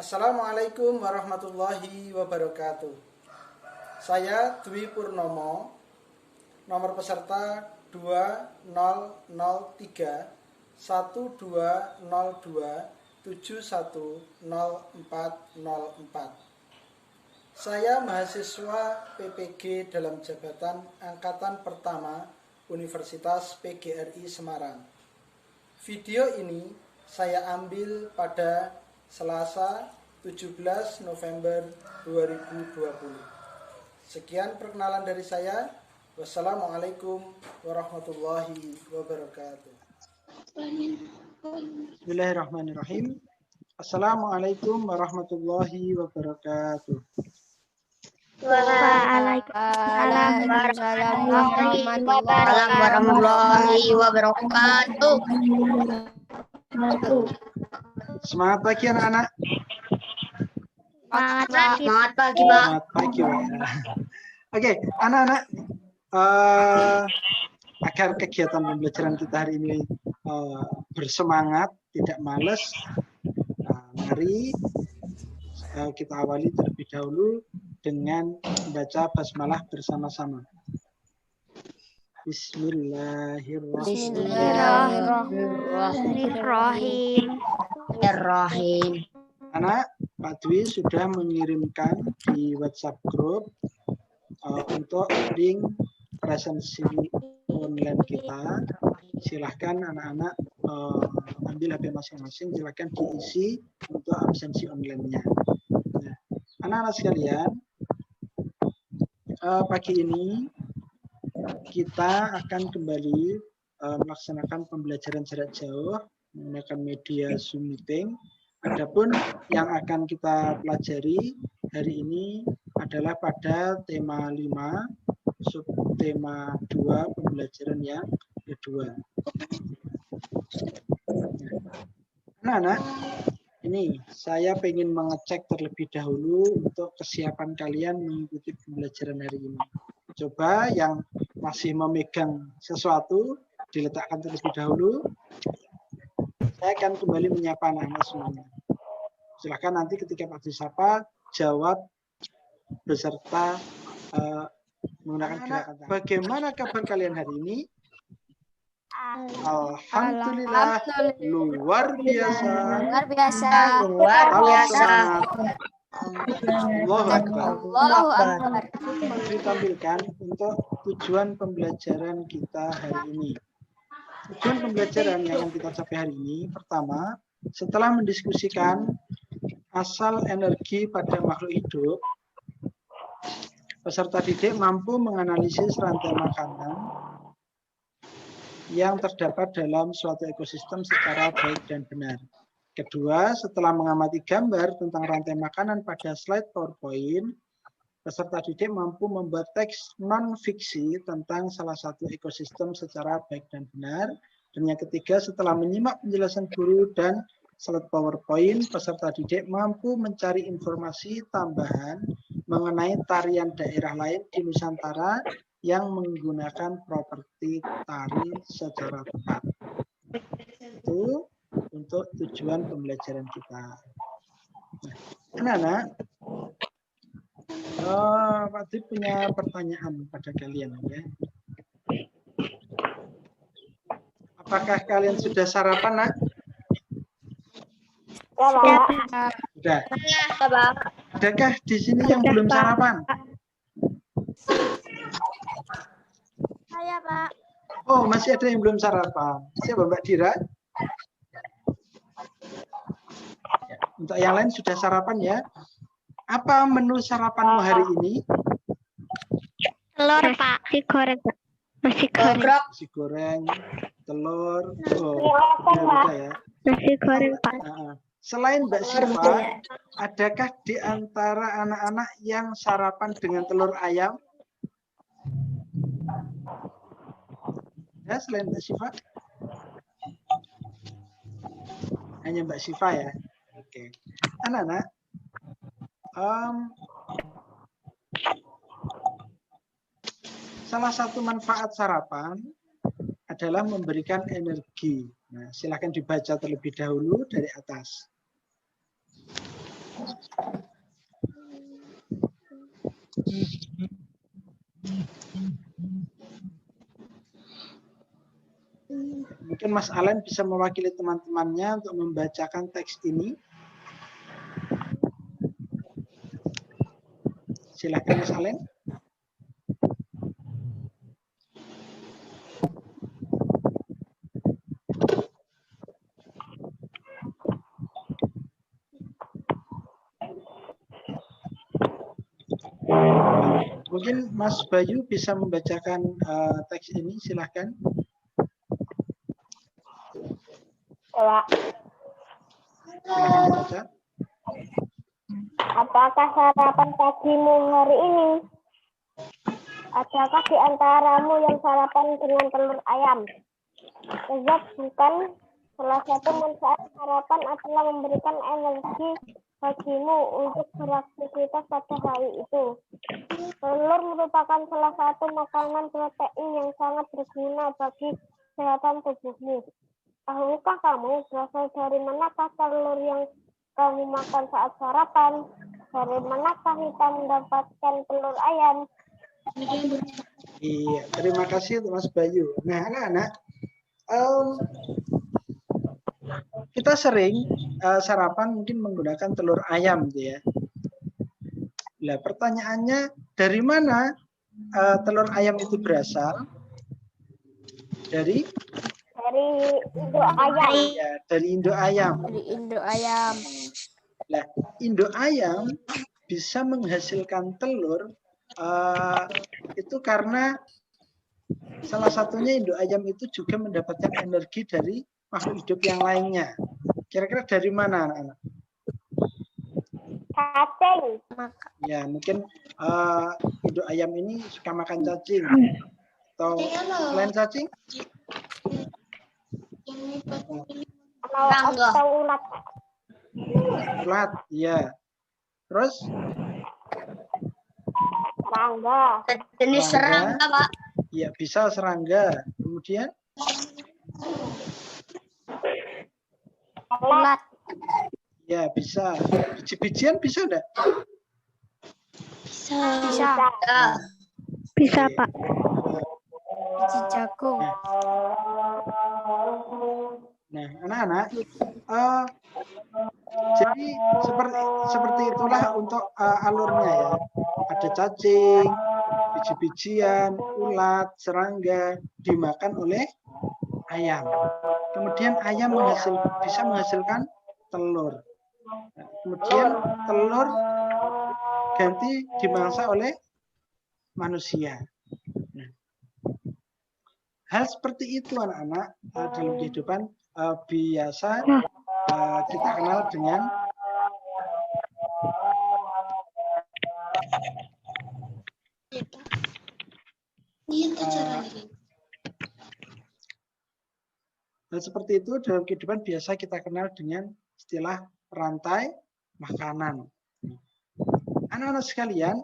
Assalamualaikum warahmatullahi wabarakatuh. Saya Dwi Purnomo, nomor peserta 2003 1202 710404. Saya mahasiswa PPG dalam jabatan Angkatan Pertama Universitas PGRI Semarang. Video ini saya ambil pada Selasa 17 November 2020. Sekian perkenalan dari saya. Wassalamualaikum warahmatullahi wabarakatuh. Bismillahirrahmanirrahim. Assalamualaikum warahmatullahi wabarakatuh. Waalaikumsalam warahmatullahi wabarakatuh. Semangat pagi anak-anak. Semangat pagi, Pak. Selamat pagi, Pak. Oke, anak-anak, agar kegiatan pembelajaran kita hari ini bersemangat, tidak malas, mari kita awali terlebih dahulu dengan membaca basmalah bersama-sama. Bismillahirrahmanirrahim. Anak, Pak Dwi sudah mengirimkan di WhatsApp group untuk link presensi online kita. Silahkan anak-anak ambil HP masing-masing, silahkan diisi untuk absensi online-nya. Nah, anak-anak sekalian, pagi ini kita akan kembali melaksanakan pembelajaran jarak jauh menggunakan media Zoom Meeting. Adapun yang akan kita pelajari hari ini adalah pada tema 5, subtema 2, pembelajaran yang kedua. Anak-anak, ini saya ingin mengecek terlebih dahulu untuk kesiapan kalian mengikuti pembelajaran hari ini. Coba yang masih memegang sesuatu diletakkan terlebih dahulu. Saya akan kembali menyapa anak-anak semuanya. Silakan nanti ketika Pak disapa jawab beserta menggunakan gerakan tangan. Bagaimana kabar kalian hari ini? Alhamdulillah, luar biasa. Allahu Akbar. Ditampilkan untuk tujuan pembelajaran kita hari ini. Tujuan pembelajaran yang akan kita capai hari ini, pertama, setelah mendiskusikan asal energi pada makhluk hidup, peserta didik mampu menganalisis rantai makanan yang terdapat dalam suatu ekosistem secara baik dan benar. Kedua, setelah mengamati gambar tentang rantai makanan pada slide PowerPoint, peserta didik mampu membuat teks non-fiksi tentang salah satu ekosistem secara baik dan benar. Dan yang ketiga, setelah menyimak penjelasan guru dan slide PowerPoint, peserta didik mampu mencari informasi tambahan mengenai tarian daerah lain di Nusantara yang menggunakan properti tari secara tepat. Itu untuk tujuan pembelajaran kita. Nah, anak-anak, Pak Dwi punya pertanyaan pada kalian, ya. Apakah kalian sudah sarapan, nak? Sudah. Adakah di sini yang belum sarapan? Saya, Pak. Oh, masih ada yang belum sarapan. Siapa, Mbak Dira? Untuk yang lain sudah sarapan, ya. Apa menu sarapanmu hari ini? Telur, Pak. Nasi goreng, Pak. Nasi goreng, telur. Oh, beda ya. Nasi goreng, Pak. Selain Mbak Siva, adakah di antara anak-anak yang sarapan dengan telur ayam? Ya, selain Mbak Siva? Hanya Mbak Siva ya? Oke. Anak-anak, salah satu manfaat sarapan adalah memberikan energi. Nah, silakan dibaca terlebih dahulu dari atas. Mungkin Mas Alen bisa mewakili teman-temannya untuk membacakan teks ini. Silakan Mas Alen. Mungkin Mas Bayu bisa membacakan teks ini, silahkan. Pak. Silahkan dibaca. Apakah sarapan pagimu hari ini? Adakah di antaramu yang sarapan dengan telur ayam? Sebab bukan salah satu manfaat sarapan adalah memberikan energi bagimu untuk beraktivitas pada hari itu. Telur merupakan salah satu makanan protein yang sangat berguna bagi kesehatan tubuhmu. Tahukah kamu berasal dari manakah telur yang kamu makan saat sarapan? Dari manakah kita mendapatkan telur ayam? Iya, terima kasih Mas Bayu. Nah, anak-anak, kita sering sarapan mungkin menggunakan telur ayam, gitu ya. Nah, pertanyaannya dari mana telur ayam itu berasal? Dari induk ayam. Ya, dari induk ayam. Dari induk ayam. Nah, induk ayam bisa menghasilkan telur itu karena salah satunya induk ayam itu juga mendapatkan energi dari makhluk hidup yang lainnya. Kira-kira dari mana, anak-anak? Cacing. Ya, mungkin induk ayam ini suka makan cacing. Atau selain cacing? Atau ulat. Ulat, ya. Terus? Serangga. Jenis serangga, Pak. Ya, bisa serangga. Kemudian? Ulat. Ya, bisa. Biji-bijian bisa enggak? Bisa. Bisa, Pak. Biji jagung. Nah, anak-anak, jadi seperti itulah untuk alurnya ya. Ada cacing, biji-bijian, ulat, serangga dimakan oleh ayam. Kemudian ayam bisa menghasilkan telur. Nah, kemudian telur ganti dimangsa oleh manusia. Nah, hal seperti itu anak-anak dalam kehidupan biasa kita kenal dengan hal seperti itu dalam kehidupan biasa kita kenal dengan istilah rantai makanan. Anak-anak sekalian,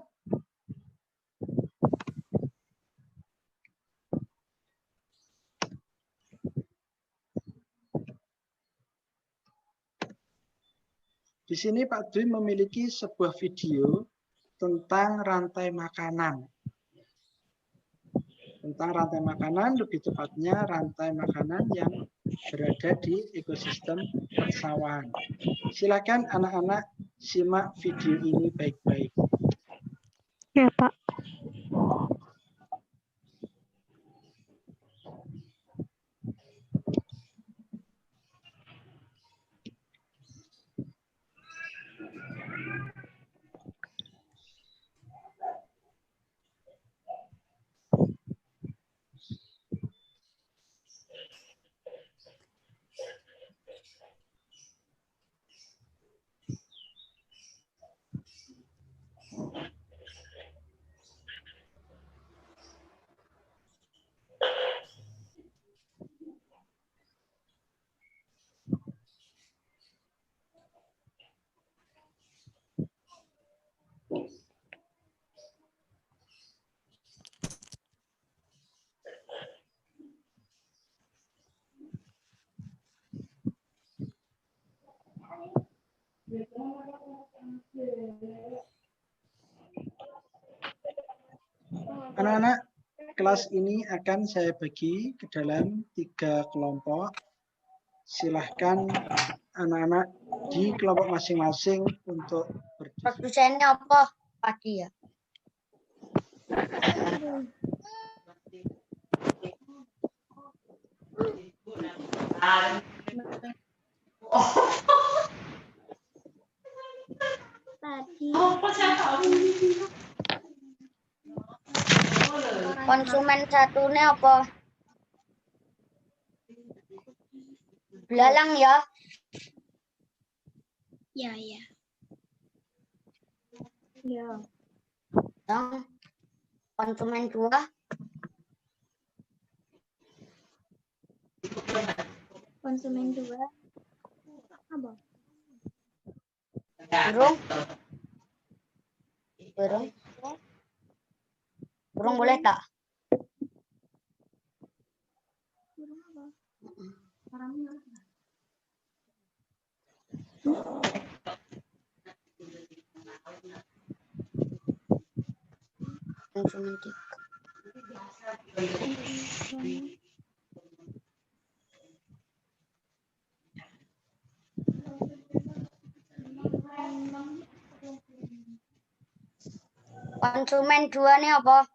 di sini Pak Dwi memiliki sebuah video tentang rantai makanan. Tentang rantai makanan, lebih tepatnya rantai makanan yang berada di ekosistem persawahan. Silakan anak-anak simak video ini baik-baik. Ya, Pak. Anak-anak, kelas ini akan saya bagi ke dalam 3 kelompok. Silahkan anak-anak di kelompok masing-masing untuk berdiskusi. Produsennya apa? Padi ya. Konsumen satunya apa? Belalang ya. Ya. Yang konsumen 2. Konsumen 2. Apa? Burung boleh tak? Konsumen 3. Konsumen 2 nih apa?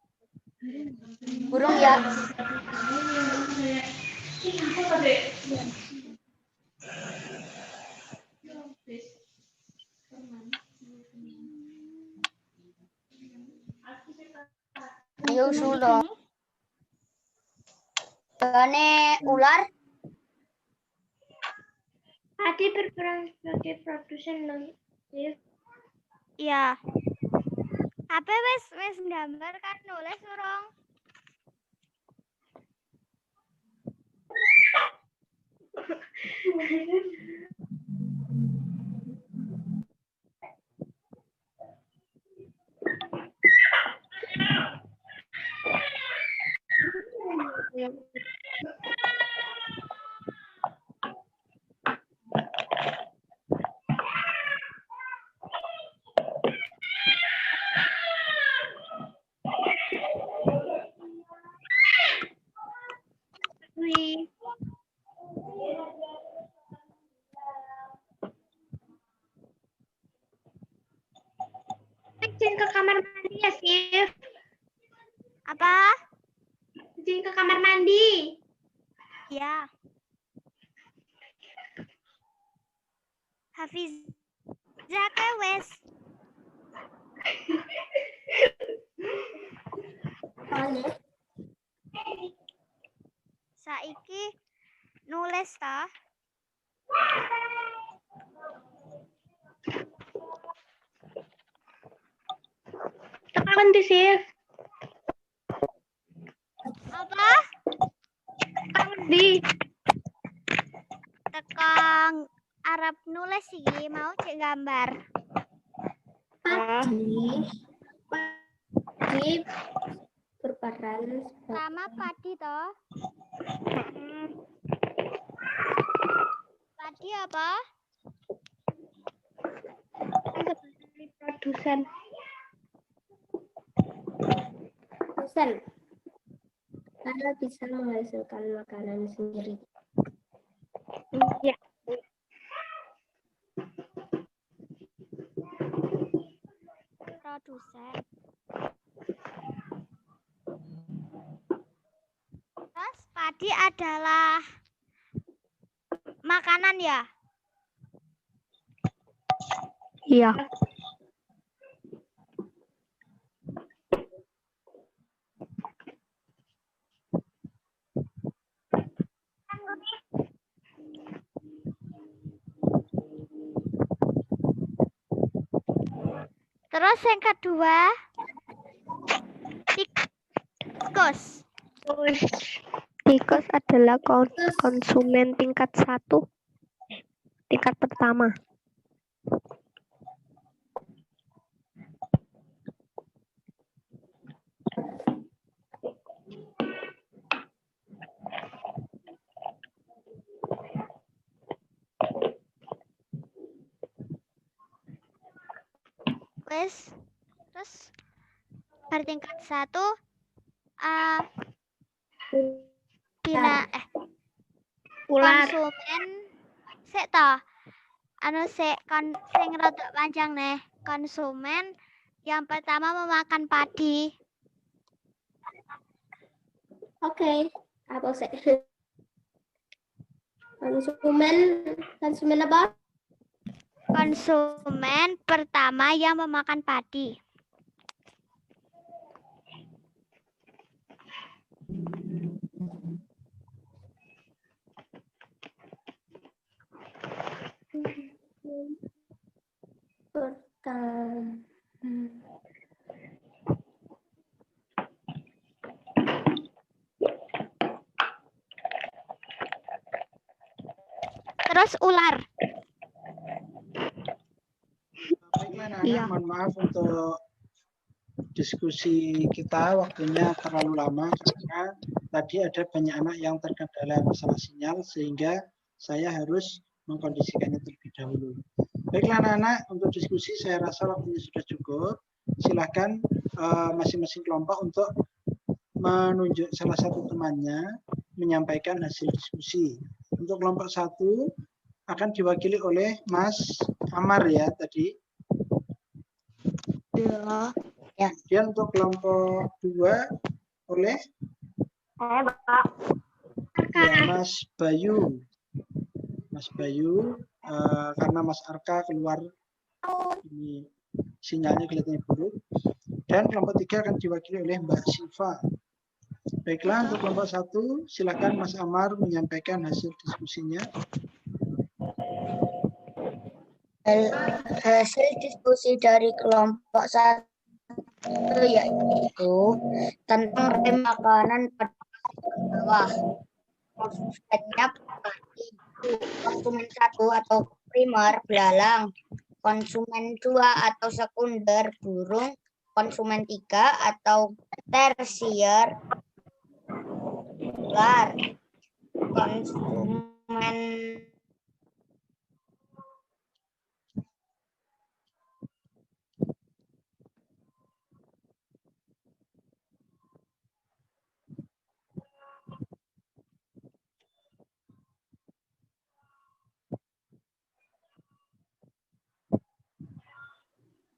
Burung ya. Ayo sudah. Ini ular. Padi berperan sebagai produsen live. Iya. Apa wes gambar kan nulis urung? Izin ke kamar mandi ya, Sif. Apa? Izin ke kamar mandi. Ya. Hafiza ke wes. Saiki nulis ta? Tekan di Sif. Apa? Tekan di. Tekang Arab nulis iki mau cek gambar. Padi berperan Sama padi toh? Padi apa? sebagai produsen. Karena bisa menghasilkan makanan sendiri. Ya. Produsen. Terus padi adalah makanan ya? Iya. Terus yang kedua, tikus. Tikus adalah konsumen tingkat 1. Tingkat pertama. Wes. Terus bertingkat 1 konsumen sik to. Anu sik sing rada panjang nih. Konsumen yang pertama memakan padi. Oke, apa sih? Konsumen apa? Konsumen pertama yang memakan padi. Terus ular. Baiklah, Nana, mohon maaf untuk diskusi kita waktunya terlalu lama karena tadi ada banyak anak yang terkendala masalah sinyal sehingga saya harus mengkondisikannya terlebih dahulu. Baiklah anak-anak, untuk diskusi saya rasa waktunya sudah cukup. Silakan masing-masing kelompok untuk menunjuk salah satu temannya menyampaikan hasil diskusi. Untuk kelompok 1 akan diwakili oleh Mas Amar ya tadi. Ya. Kemudian untuk kelompok 2 oleh Pak. ya, Mas Bayu. Mas Bayu, karena Mas Arka keluar ini sinyalnya kelihatannya buruk. Dan kelompok 3 akan diwakili oleh Mbak Siva. Baiklah, untuk kelompok 1 silakan Mas Amar menyampaikan hasil diskusinya. Hasil diskusi dari kelompok 1 yaitu tentang makanan pada bawah. Konsumennya konsumen 1 atau primer belalang, konsumen 2 atau sekunder burung, konsumen 3 atau tersier ular, konsumen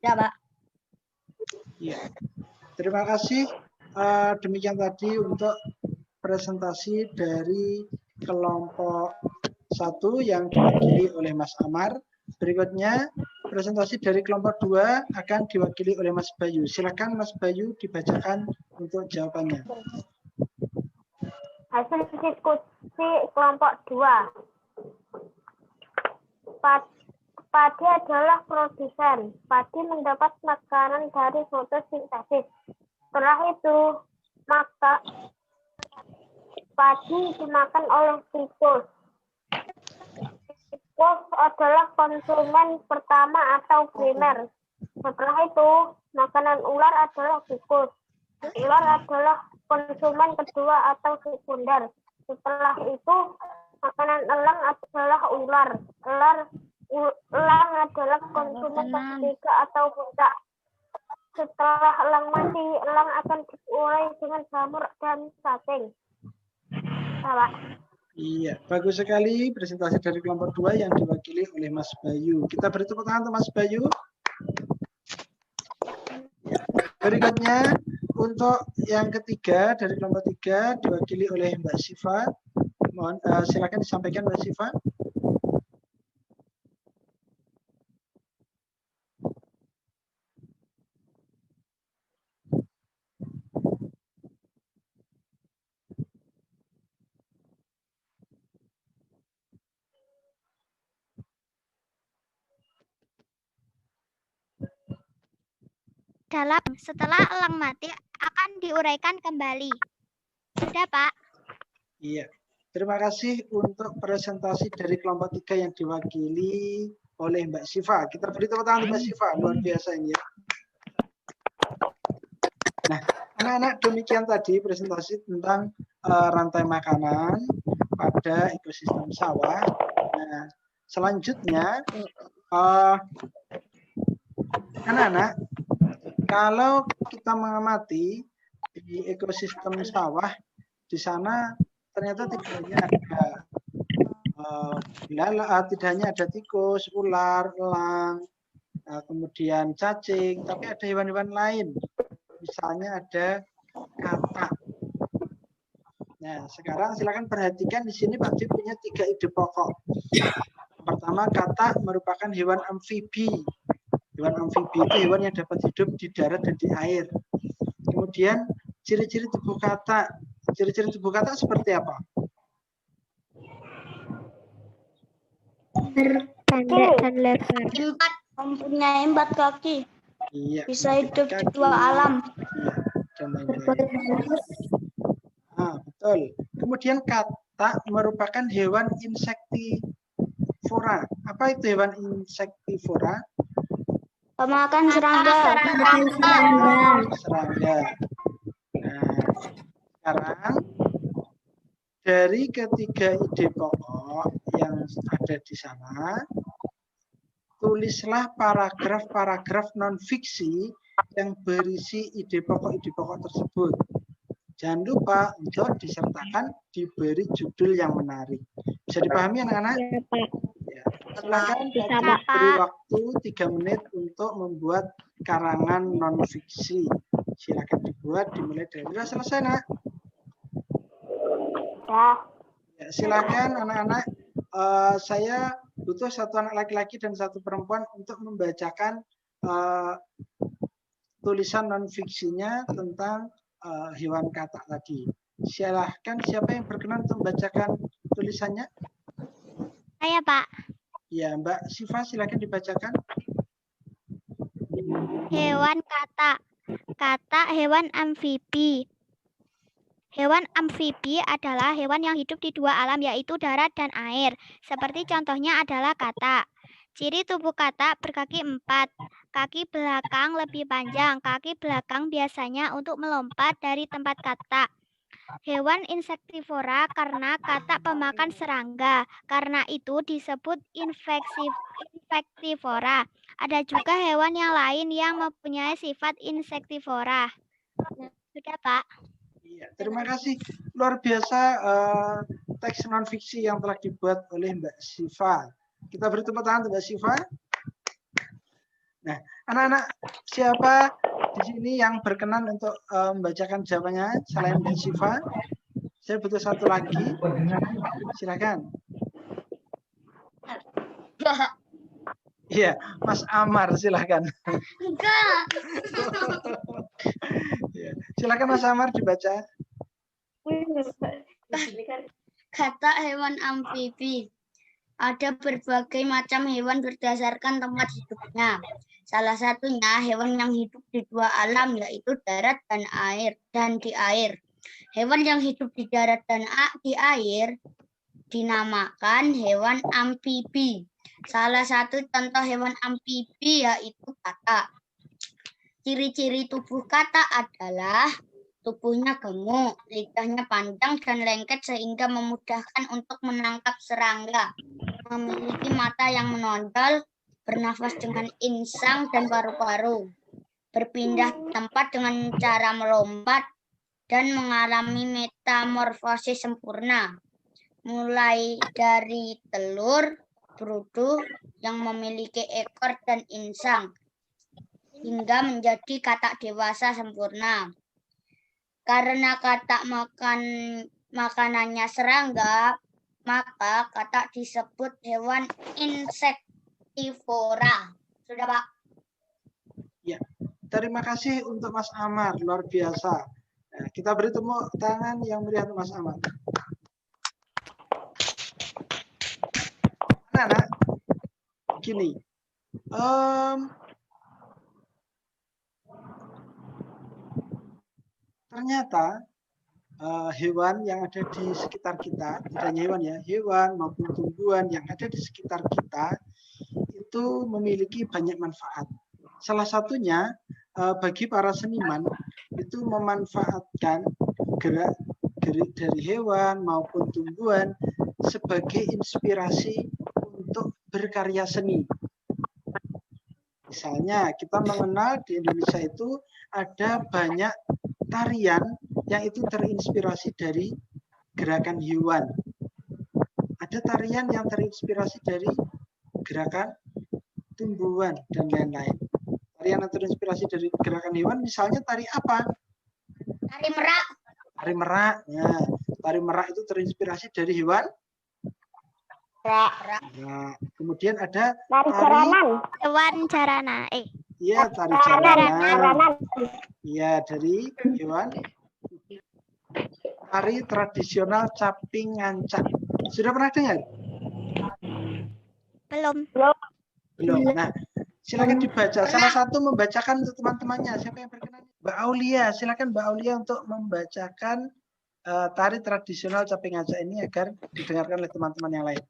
ya, Pak. Ya. Terima kasih. Demikian tadi untuk presentasi dari kelompok 1 yang diwakili oleh Mas Amar. Berikutnya presentasi dari kelompok 2 akan diwakili oleh Mas Bayu. Silakan Mas Bayu dibacakan untuk jawabannya. Hasil diskusi kelompok 2. Padi adalah produsen. Padi mendapat makanan dari fotosintesis. Setelah itu, maka padi dimakan oleh tikus. Tikus adalah konsumen pertama atau primer. Setelah itu, makanan ular adalah tikus. Ular adalah konsumen kedua atau sekunder. Setelah itu, makanan elang adalah ular. Elang adalah konsumen ketiga atau puncak. Setelah elang mati, elang akan diurai dengan jamur dan cacing. Salah. Iya, bagus sekali presentasi dari kelompok 2 yang diwakili oleh Mas Bayu. Kita beri tepuk tangan untuk Mas Bayu. Berikutnya untuk yang ketiga dari kelompok 3 diwakili oleh Mbak Siva. Mohon silakan disampaikan Mbak Siva. Setelah elang mati akan diuraikan kembali. Sudah, Pak. Iya. Terima kasih untuk presentasi dari kelompok 3 yang diwakili oleh Mbak Siva. Kita beri tepuk tangan untuk Mbak Siva. Luar biasa ini ya. Nah, anak-anak, demikian tadi presentasi tentang rantai makanan pada ekosistem sawah. Nah, selanjutnya anak-anak, kalau kita mengamati di di ekosistem sawah, di sana ternyata tidak hanya ada tidak hanya ada tikus, ular, elang, kemudian cacing, tapi ada hewan-hewan lain. Misalnya ada katak. Nah, sekarang silakan perhatikan di sini Pak Dik punya 3 ide pokok. Pertama, katak merupakan hewan amfibi. Hewan amfibi itu hewan yang dapat hidup di darat dan di air. Kemudian ciri-ciri tubuh katak. Ciri-ciri tubuh katak seperti apa? Berpendek dan lebar. Mempunyai 4 kaki. Iya. Bisa hidup di kaki. 2 alam. Iya, dan lain-lain. Betul. Kemudian katak merupakan hewan insektivora. Apa itu hewan insektivora? Pemakan serangga. Serangga. Nah, sekarang dari ketiga ide pokok yang ada di sana, tulislah paragraf-paragraf non-fiksi yang berisi ide pokok tersebut. Jangan lupa untuk disertakan diberi judul yang menarik. Bisa dipahami anak-anak? Ya, Pak. Ya. Silakan Bisa, beri Pak. waktu 3 menit untuk membuat karangan non-fiksi. Silakan dibuat, dimulai dari sudah selesai, Nak. Ya, silakan anak-anak. Saya butuh 1 anak laki-laki dan 1 perempuan untuk membacakan tulisan non-fiksinya tentang hewan katak tadi. Silahkan, siapa yang berkenan untuk membacakan tulisannya? Saya, Pak. Ya, Mbak Siva, silakan dibacakan. Hewan katak. Katak hewan amfibi. Hewan amfibi adalah hewan yang hidup di 2 alam, yaitu darat dan air. Seperti contohnya adalah katak. Ciri tubuh katak berkaki 4. Kaki belakang lebih panjang. Kaki belakang biasanya untuk melompat dari tempat katak. Hewan insektivora karena katak pemakan serangga. Karena itu disebut insektivora. Ada juga hewan yang lain yang mempunyai sifat insektivora. Sudah, Pak. Iya, terima kasih. Luar biasa teks non-fiksi yang telah dibuat oleh Mbak Siva. Kita beri tepuk tangan untuk Mbak Siva. Nah, anak-anak, siapa di sini yang berkenan untuk membacakan jawabannya selain Mbak Siva? Saya butuh 1 lagi. Silakan. Iya, Mas Amar, silakan. Enggak. Ya, silakan Mas Amar dibaca. Katak hewan amfibi. Ada berbagai macam hewan berdasarkan tempat hidupnya. Salah satunya hewan yang hidup di 2 alam, yaitu darat dan air dan di air. Hewan yang hidup di darat dan di air dinamakan hewan amfibi. Salah satu contoh hewan amfibi yaitu katak. Ciri-ciri tubuh katak adalah tubuhnya gemuk, lidahnya panjang dan lengket sehingga memudahkan untuk menangkap serangga. Memiliki mata yang menonjol, bernafas dengan insang dan paru-paru. Berpindah tempat dengan cara melompat dan mengalami metamorfosis sempurna. Mulai dari telur, berudu yang memiliki ekor dan insang, hingga menjadi katak dewasa sempurna. Karena katak makanannya serangga, maka katak disebut hewan insektivora. Sudah, Pak? Ya, terima kasih untuk Mas Amar, luar biasa. Nah, kita beri tepuk tangan yang meriah untuk Mas Amar. Anak-anak, gini, ternyata hewan yang ada di sekitar kita, tidak hanya hewan ya, hewan maupun tumbuhan yang ada di sekitar kita itu memiliki banyak manfaat. Salah satunya bagi para seniman itu memanfaatkan gerak-gerik dari hewan maupun tumbuhan sebagai inspirasi untuk berkarya seni. Misalnya kita mengenal di Indonesia itu ada banyak tarian yang itu terinspirasi dari gerakan hewan. Ada tarian yang terinspirasi dari gerakan tumbuhan dan lain-lain. Tarian yang terinspirasi dari gerakan hewan misalnya tari apa? Tari merak. Tari merak. Ya, tari merak itu terinspirasi dari hewan. Merak. Nah, kemudian ada Tari jaranan. Hewan jarana. Iya, tari Jaranan. jaranan. Iya, dari hewan. Tari tradisional caping ngancak. Sudah pernah dengar? Belum. Belum. Nah, silakan dibaca. Salah satu membacakan untuk teman-temannya. Siapa yang berkenan? Mbak Aulia, silakan Mbak Aulia untuk membacakan tari tradisional caping ngancak ini agar didengarkan oleh teman-teman yang lain.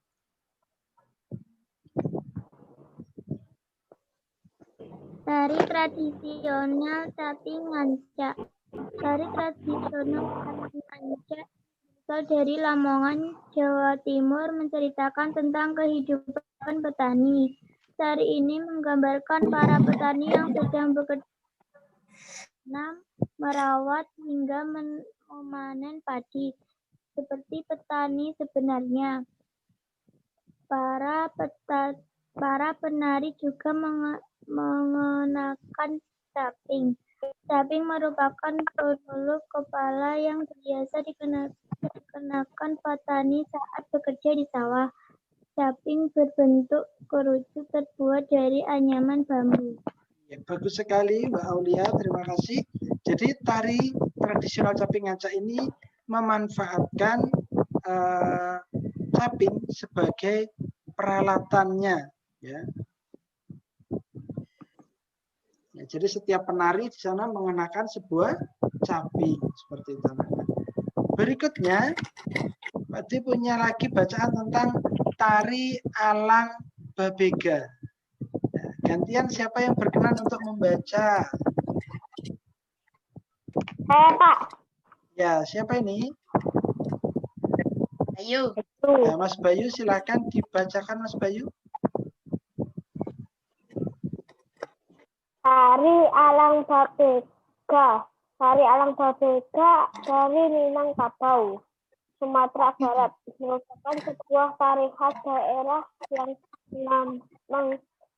Tari tradisional caping ngancak. Tari tradisional caping ngancak berasal dari Lamongan, Jawa Timur, menceritakan tentang kehidupan petani. Tari ini menggambarkan para petani yang sedang bekerja merawat hingga memanen padi, seperti petani sebenarnya. Para penari juga mengenakan caping. Caping merupakan peluluh kepala yang biasa dikenakan petani saat bekerja di sawah. Caping berbentuk kerucut terbuat dari anyaman bambu. Ya, bagus sekali Mbak Aulia, terima kasih. Jadi tari tradisional caping ngancak ini memanfaatkan caping sebagai peralatannya, ya. Ya, jadi setiap penari di sana mengenakan sebuah caping seperti itu. Berikutnya, Pak D punya lagi bacaan tentang tari alang babega. Nah, gantian siapa yang berkenan untuk membaca? Saya, Pak. Ya, siapa ini? Ayo. Ya, Mas Bayu, silakan dibacakan Mas Bayu. Tari alang babega. Tari alang babega dari Minangkabau, Sumatera Barat, merupakan sebuah tari khas daerah yang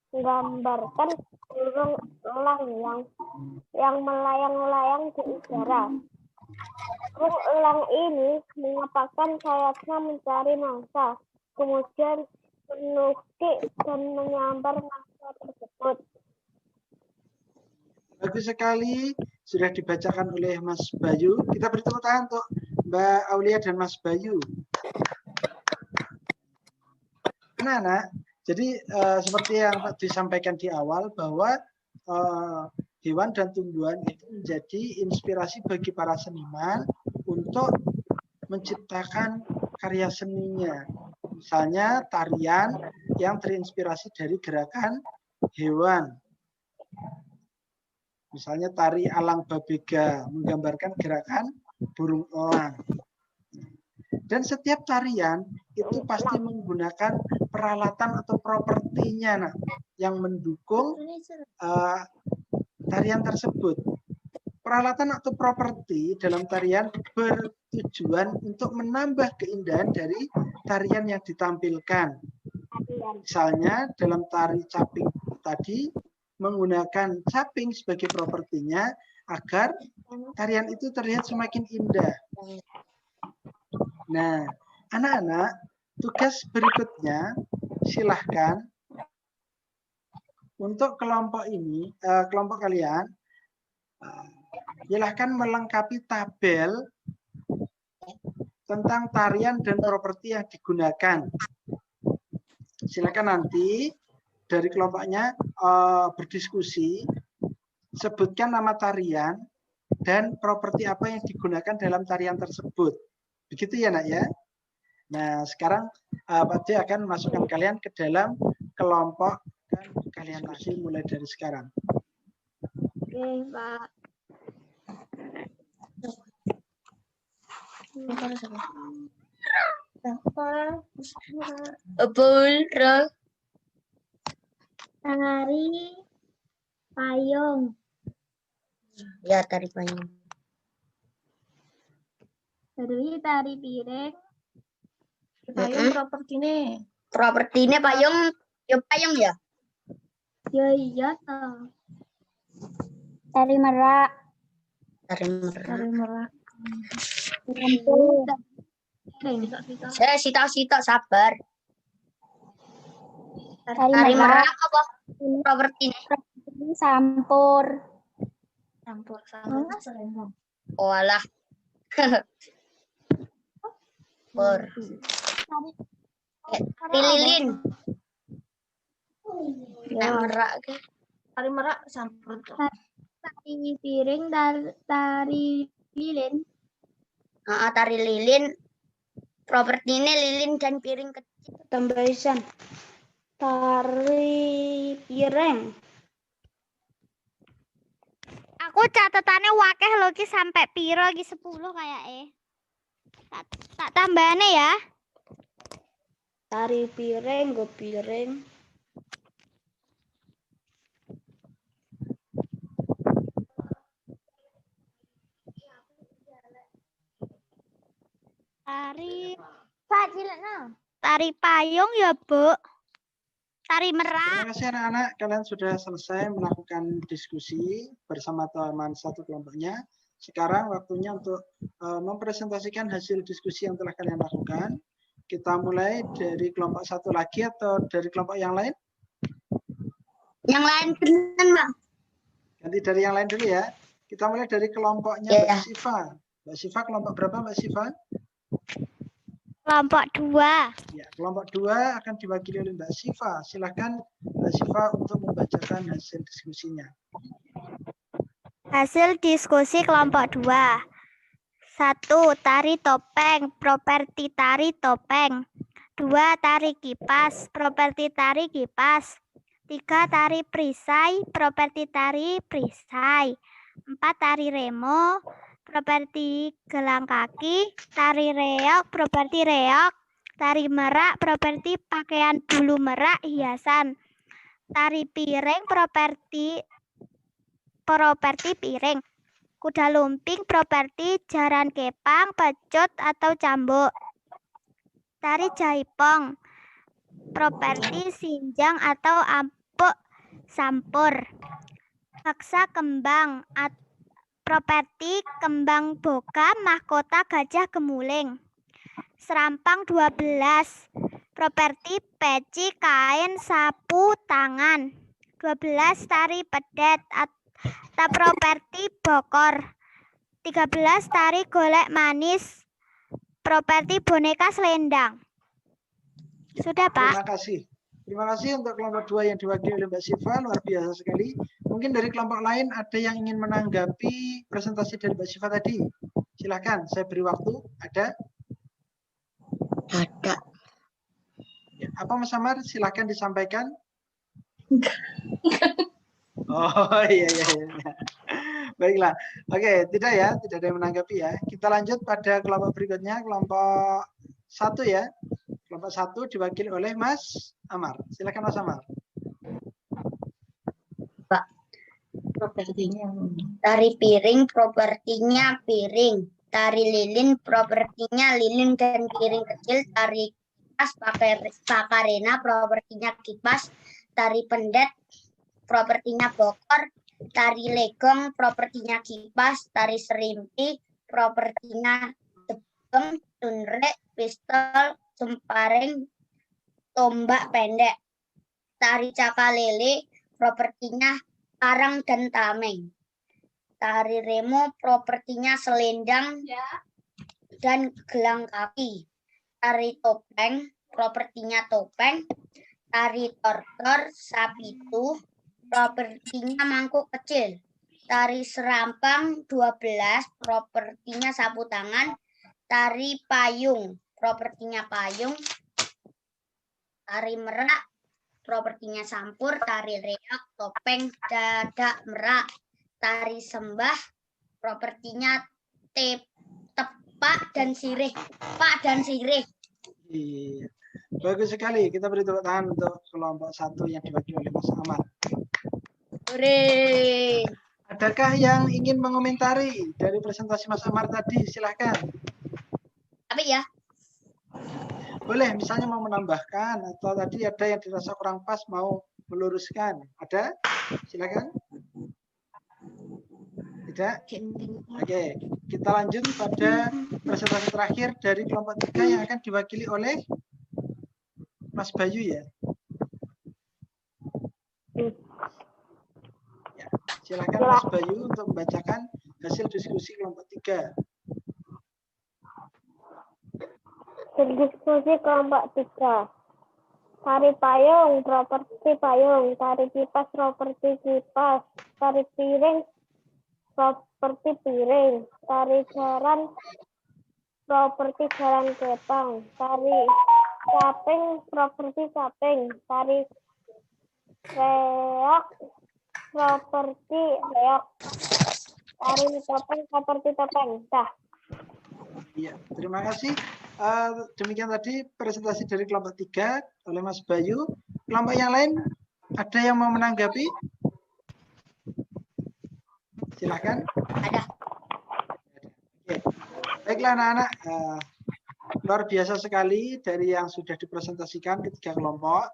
menggambarkan burung elang yang melayang-layang di udara. Burung elang ini mengepakkan sayapnya mencari mangsa, kemudian menukik dan menyambar mangsa tersebut. Bagus sekali, sudah dibacakan oleh Mas Bayu. Kita beri tepuk tangan untuk Mbak Aulia dan Mas Bayu. Anak-anak, jadi seperti yang disampaikan di awal bahwa hewan dan tumbuhan itu menjadi inspirasi bagi para seniman untuk menciptakan karya seninya. Misalnya tarian yang terinspirasi dari gerakan hewan. Misalnya tari alang babega menggambarkan gerakan burung elang. Dan setiap tarian itu pasti menggunakan peralatan atau propertinya yang mendukung tarian tersebut. Peralatan atau properti dalam tarian bertujuan untuk menambah keindahan dari tarian yang ditampilkan. Misalnya dalam tari caping tadi menggunakan caping sebagai propertinya agar tarian itu terlihat semakin indah. Nah, anak-anak, tugas berikutnya silahkan untuk kelompok ini, kelompok kalian, silahkan melengkapi tabel tentang tarian dan properti yang digunakan. Silakan nanti dari kelompoknya berdiskusi, sebutkan nama tarian dan properti apa yang digunakan dalam tarian tersebut. Begitu ya, Nak ya? Nah, sekarang Pak D akan masukkan kalian ke dalam kelompok dan kalian diskusi mulai dari sekarang. Oke, Pak. Tari payung. Ya, tari payung. Terus tari piring. Payung propertine. Propertinya payung, ya payung ya. Ya iya toh. Tari merak. Tari merak. Tari merak. Piring. Saya sitok-sitok sabar. Tari Merak apa? Propertinya. Sampur. Campur Oh alah. Tari lilin. Nek merak ke. Tari merak campur. Tari piring, tari lilin. Tari lilin. Propertinya lilin dan piring kecil. Tambahisan. Tari piring. Aku catatannya wakeh lho ki sampai piro ki 10 kayak tak tambahane ya. Tari piring, go piring. Tari payung ya, Bu. Tari merak. Terima kasih anak-anak, kalian sudah selesai melakukan diskusi bersama teman satu kelompoknya. Sekarang waktunya untuk mempresentasikan hasil diskusi yang telah kalian lakukan. Kita mulai dari kelompok satu lagi atau dari kelompok yang lain? Yang lain kan, Bang? Ganti dari yang lain dulu ya. Kita mulai dari kelompoknya Mbak Siva. Mbak Siva kelompok berapa Mbak Siva? Kelompok 2. Ya, kelompok 2 akan diwakili oleh Mbak Siva. Silakan Mbak Siva untuk membacakan hasil diskusinya. Hasil diskusi kelompok 2. 1. Tari topeng, properti tari topeng. 2. Tari kipas, properti tari kipas. 3. Tari perisai, properti tari perisai. 4. Tari remo, properti gelang kaki. Tari reok, properti reok. Tari merak, properti pakaian bulu merak hiasan. Tari piring, properti piring. Kuda lumping, properti jaran kepang, pecut atau cambuk. Tari jaipong, properti sinjang atau ampuk sampur. Paksa kembang, properti kembang boga, mahkota gajah gemuling. Serampang 12, properti peci, kain, sapu, tangan. 12. Tari pedet atau properti bokor. 13. Tari golek manis, properti boneka selendang. Sudah, Pak. Terima kasih. Terima kasih untuk kelompok 2 yang diwakili oleh Mbak Siva, luar biasa sekali. Mungkin dari kelompok lain ada yang ingin menanggapi presentasi dari Mbak Siva tadi. Silakan, saya beri waktu. Ada? Ada. Ya, apa Mas Amar? Silakan disampaikan. Oh iya. Baiklah. Oke, tidak ya, tidak ada yang menanggapi ya. Kita lanjut pada kelompok berikutnya, kelompok 1 ya. Kelompok 1 diwakili oleh Mas Amar. Silakan Mas Amar. Pak. Tari piring, propertinya piring. Tari lilin, propertinya lilin dan piring kecil. Tari kipas, pakarena, propertinya kipas. Tari pendet, propertinya bokor. Tari legong, propertinya kipas. Tari serimpi, propertinya tebeng, tunrek, pistol, semparing, tombak pendek. Tari cakalele, propertinya karang dan tameng. Tari remo, propertinya selendang dan gelang kaki. Tari topeng, propertinya topeng. Tari tortor, sapitu, propertinya mangkuk kecil. Tari serampang 12, propertinya sapu tangan. Tari payung, propertinya payung. Tari merak, propertinya sampur. Tari reok, topeng, dadak merak. Tari sembah, propertinya tepak dan sirih. Pak dan sirih. Iya. Bagus sekali. Kita beri tepuk tangan untuk kelompok 1 yang diwakili oleh Mas Amar. Hore. Adakah yang ingin mengomentari dari presentasi Mas Amar tadi? Silahkan. Tapi ya, Boleh, misalnya mau menambahkan atau tadi ada yang dirasa kurang pas mau meluruskan. Ada? Silakan. Tidak? Oke, kita lanjut pada presentasi terakhir dari kelompok 3 yang akan diwakili oleh Mas Bayu ya. Ya, silakan Mas Bayu untuk membacakan hasil diskusi kelompok 3. Diskusi kelompok 3. Tari payung, properti payung, tari kipas, properti kipas, tari piring, properti piring, tari jaran, properti jaran kepang, tari caping, properti caping, tari reok, properti reok, tari topeng, properti topeng. Dah. Iya, terima kasih. Demikian tadi presentasi dari kelompok 3 oleh Mas Bayu. Kelompok yang lain ada yang mau menanggapi? Silakan. ada. Oke. Baiklah anak-anak, luar biasa sekali dari yang sudah dipresentasikan ketiga kelompok.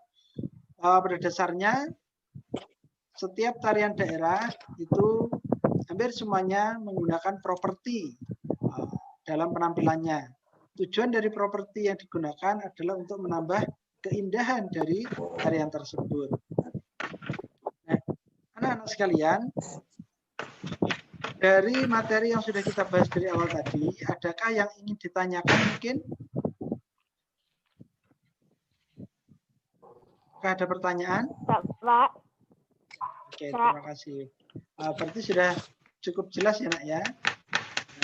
Pada dasarnya setiap tarian daerah itu hampir semuanya menggunakan properti dalam penampilannya. Tujuan dari properti yang digunakan adalah untuk menambah keindahan dari tarian tersebut. Nah, anak-anak sekalian, dari materi yang sudah kita bahas dari awal tadi, adakah yang ingin ditanyakan mungkin? Apakah ada pertanyaan? Pak. Oke, terima kasih. Berarti sudah cukup jelas ya, Nak ya.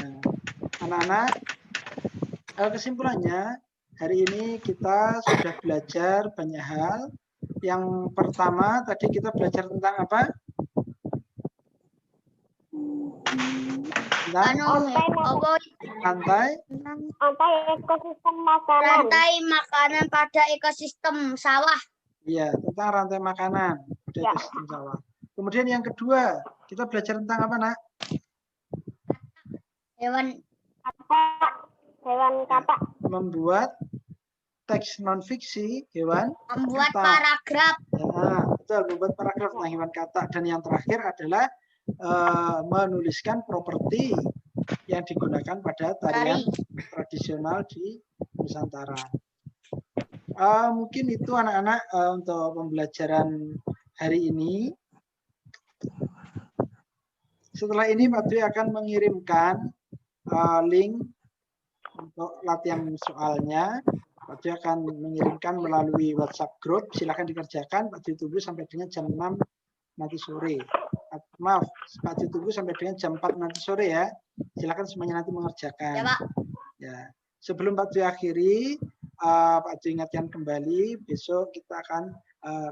Nah, anak-anak, kesimpulannya hari ini kita sudah belajar banyak hal. Yang pertama tadi kita belajar tentang apa? Tentang rantai ekosistem makanan. Rantai makanan pada ekosistem sawah. Iya, tentang rantai makanan pada ekosistem sawah. Kemudian yang kedua, kita belajar tentang apa, Nak? Hewan katak. Membuat teks non fiksi hewan. Membuat katak. paragraf. Ya, betul, membuat paragraf tentang hewan katak. Dan yang terakhir adalah menuliskan properti yang digunakan pada tarian tradisional di Nusantara. Mungkin itu anak-anak untuk pembelajaran hari ini. Setelah ini Pak Dwi akan mengirimkan link untuk latihan soalnya. Pak Dwi akan mengirimkan melalui WhatsApp group. Silakan dikerjakan. Pak Dwi tunggu sampai dengan jam 6 nanti sore. Maaf, Pak Dwi tunggu sampai dengan jam 4 nanti sore ya. Silakan semuanya nanti mengerjakan. Ya, Pak. Ya. Sebelum Pak Dwi akhiri, Pak Dwi ingatkan kembali, besok kita akan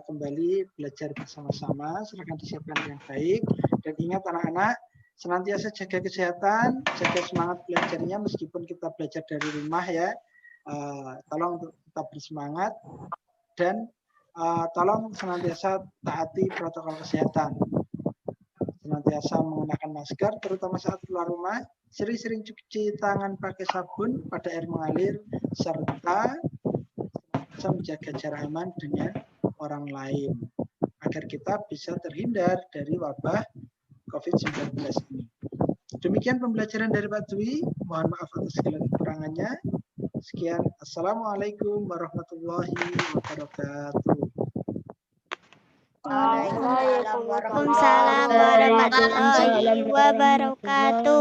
kembali belajar bersama-sama. Silakan disiapkan dengan baik. Dan ingat anak-anak, senantiasa jaga kesehatan, jaga semangat belajarnya meskipun kita belajar dari rumah ya. Tolong untuk tetap bersemangat dan tolong senantiasa taati protokol kesehatan. Senantiasa menggunakan masker, terutama saat keluar rumah. Sering-sering cuci tangan pakai sabun pada air mengalir, serta bisa menjaga jarak aman dengan orang lain agar kita bisa terhindar dari wabah COVID-19 ini. Demikian pembelajaran dari Pak Dwi. Mohon maaf atas segala kekurangannya. Sekian. Assalamualaikum warahmatullahi wabarakatuh. Waalaikumsalam warahmatullahi wabarakatuh.